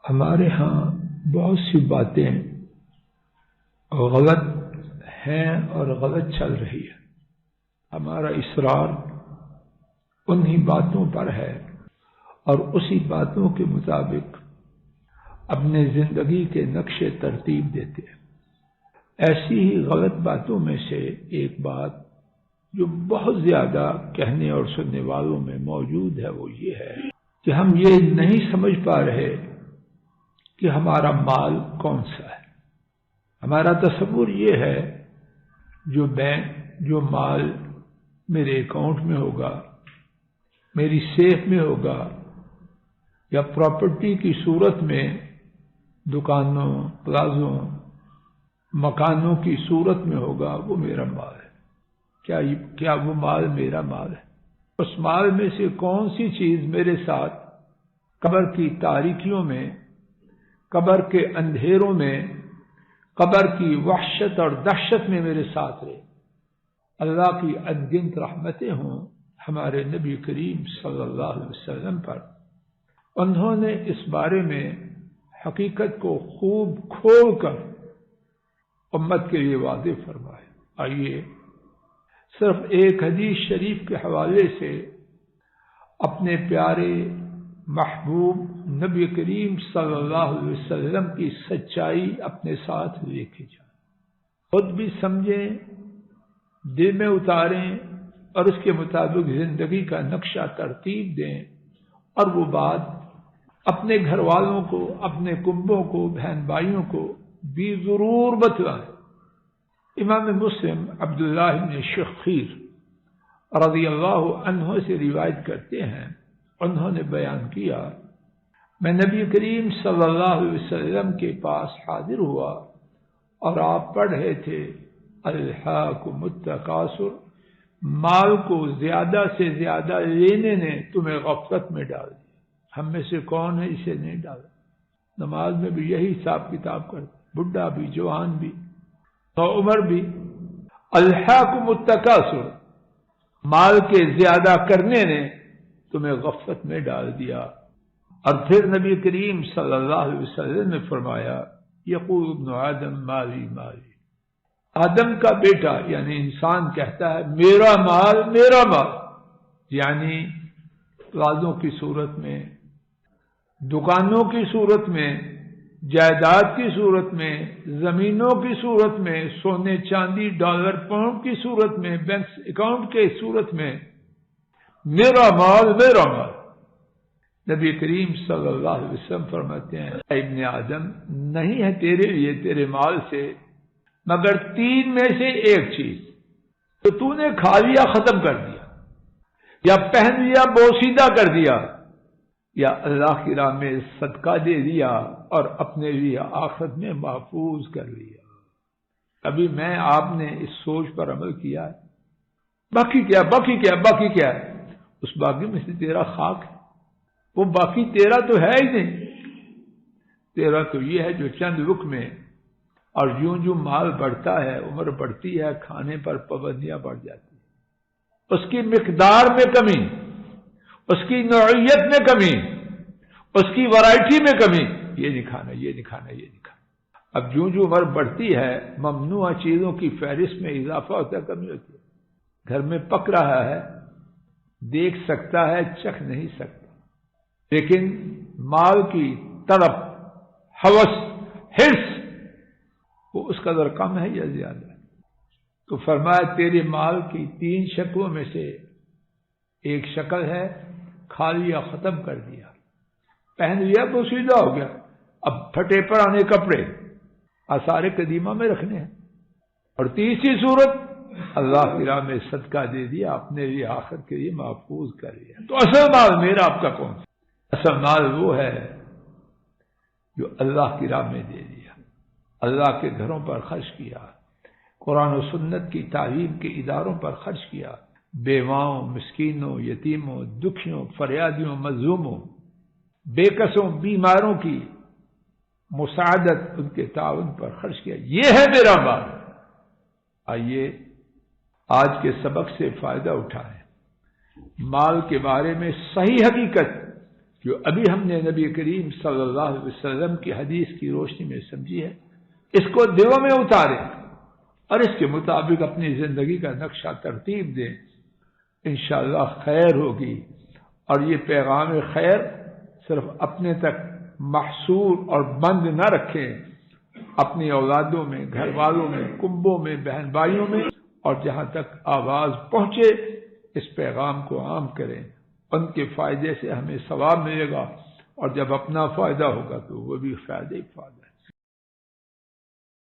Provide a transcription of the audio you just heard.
ہمارے ہاں بہت سی باتیں غلط ہیں اور غلط چل رہی ہے. ہمارا اصرار انہی باتوں پر ہے اور اسی باتوں کے مطابق اپنے زندگی کے نقشے ترتیب دیتے ہیں. ایسی ہی غلط باتوں میں سے ایک بات جو بہت زیادہ کہنے اور سننے والوں میں موجود ہے وہ یہ ہے کہ ہم یہ نہیں سمجھ پا رہے کہ ہمارا مال کون سا ہے. ہمارا تصور یہ ہے جو مال میرے اکاؤنٹ میں ہوگا، میری سیف میں ہوگا، یا پراپرٹی کی صورت میں دکانوں، پلازوں، مکانوں کی صورت میں ہوگا، وہ میرا مال ہے. کیا وہ مال میرا مال ہے؟ اس مال میں سے کون سی چیز میرے ساتھ قبر کی تاریکیوں میں، قبر کے اندھیروں میں، قبر کی وحشت اور دہشت میں میرے ساتھ رہے؟ اللہ کی انگنت رحمتیں ہوں ہمارے نبی کریم صلی اللہ علیہ وسلم پر. انہوں نے اس بارے میں حقیقت کو خوب کھول کر امت کے لیے واضح فرمایا. آئیے صرف ایک حدیث شریف کے حوالے سے اپنے پیارے محبوب نبی کریم صلی اللہ علیہ وسلم کی سچائی اپنے ساتھ لے کے جائیں، خود بھی سمجھیں، دل میں اتاریں اور اس کے مطابق زندگی کا نقشہ ترتیب دیں، اور وہ بات اپنے گھر والوں کو، اپنے کنبوں کو، بہن بھائیوں کو بھی ضرور بتلائیں. امام مسلم عبداللہ بن شخیر رضی اللہ عنہ سے روایت کرتے ہیں، انہوں نے بیان کیا، میں نبی کریم صلی اللہ علیہ وسلم کے پاس حاضر ہوا اور آپ پڑھ رہے تھے الہاکم التکاثر، مال کو زیادہ سے زیادہ لینے نے تمہیں غفلت میں ڈال دیا. ہم میں سے کون ہے اسے نہیں ڈالا؟ نماز میں بھی یہی حساب کتاب کرتے، بڈھا بھی، جوان بھی، عمر بھی. الہاکم التکاثر، مال کے زیادہ کرنے نے تمہیں غفلت میں ڈال دیا. اور پھر نبی کریم صلی اللہ علیہ وسلم نے فرمایا یقول ابن آدم مالی مالی، آدم کا بیٹا یعنی انسان کہتا ہے میرا مال میرا مال، یعنی پلازوں کی صورت میں، دکانوں کی صورت میں، جائیداد کی صورت میں، زمینوں کی صورت میں، سونے چاندی ڈالر پاؤنڈ کی صورت میں، بینک اکاؤنٹ کے صورت میں، میرا مال میرا مال. نبی کریم صلی اللہ علیہ وسلم فرماتے ہیں اے ابن آدم، نہیں ہے تیرے لیے تیرے مال سے مگر تین میں سے ایک چیز تو تو نے کھا لیا، ختم کر دیا، یا پہن لیا، بوسیدہ کر دیا، یا اللہ کی راہ میں صدقہ دے دیا اور اپنے لیے آخرت میں محفوظ کر لیا. ابھی میں آپ نے اس سوچ پر عمل کیا ہے؟ باقی کیا باقی کیا باقی کیا ہے؟ اس باقی میں سے تیرا خاک ہے، وہ باقی تیرا تو ہے ہی نہیں. تیرا تو یہ ہے جو چند رخ میں، اور یوں جو مال بڑھتا ہے، عمر بڑھتی ہے، کھانے پر پابندیاں بڑھ جاتی ہیں، اس کی مقدار میں کمی، اس کی نوعیت میں کمی، اس کی ورائٹی میں کمی، یہ نہیں کھانا، یہ نہیں کھانا، یہ نہیں کھانا. اب جو عمر بڑھتی ہے ممنوع چیزوں کی فہرست میں اضافہ ہوتا ہے، کمی ہوتی ہے. گھر میں پک رہا ہے، دیکھ سکتا ہے، چکھ نہیں سکتا، لیکن مال کی طلب، ہوس، حرص، وہ اس قدر کم ہے یا زیادہ ہے. تو فرمایا تیرے مال کی تین شکلوں میں سے ایک شکل ہے کھا لیا، ختم کر دیا، پہن لیا، بوسیدہ ہو گیا، اب پھٹے پرانے کپڑے آثار قدیمہ میں رکھنے ہیں. اور تیسری صورت اللہ کی راہ میں صدقہ دے دیا، اپنے لیے آخر کے لیے محفوظ کر لیا. تو اصل مال میرا آپ کا کون سا؟ اصل مال وہ ہے جو اللہ کی راہ میں دے دیا، اللہ کے گھروں پر خرچ کیا، قرآن و سنت کی تعلیم کے اداروں پر خرچ کیا، بیواؤں، مسکینوں، یتیموں، دکھیوں، فریادیوں، مظلوموں، بے کسوں، بیماروں کی مساعدت، ان کے تعاون پر خرچ کیا. یہ ہے میرا مال. آئیے آج کے سبق سے فائدہ اٹھائیں، مال کے بارے میں صحیح حقیقت، جو ابھی ہم نے نبی کریم صلی اللہ علیہ وسلم کی حدیث کی روشنی میں سمجھی ہے، اس کو دلوں میں اتاریں اور اس کے مطابق اپنی زندگی کا نقشہ ترتیب دیں، انشاءاللہ خیر ہوگی۔ اور یہ پیغام خیر صرف اپنے تک محصور اور بند نہ رکھیں، اپنی اولادوں میں، گھر والوں میں، کنبوں میں، بہن بھائیوں میں، اور جہاں تک آواز پہنچے اس پیغام کو عام کریں۔ ان کے فائدے سے ہمیں ثواب ملے گا، اور جب اپنا فائدہ ہوگا تو وہ بھی فائدہ ہی فائدہ۔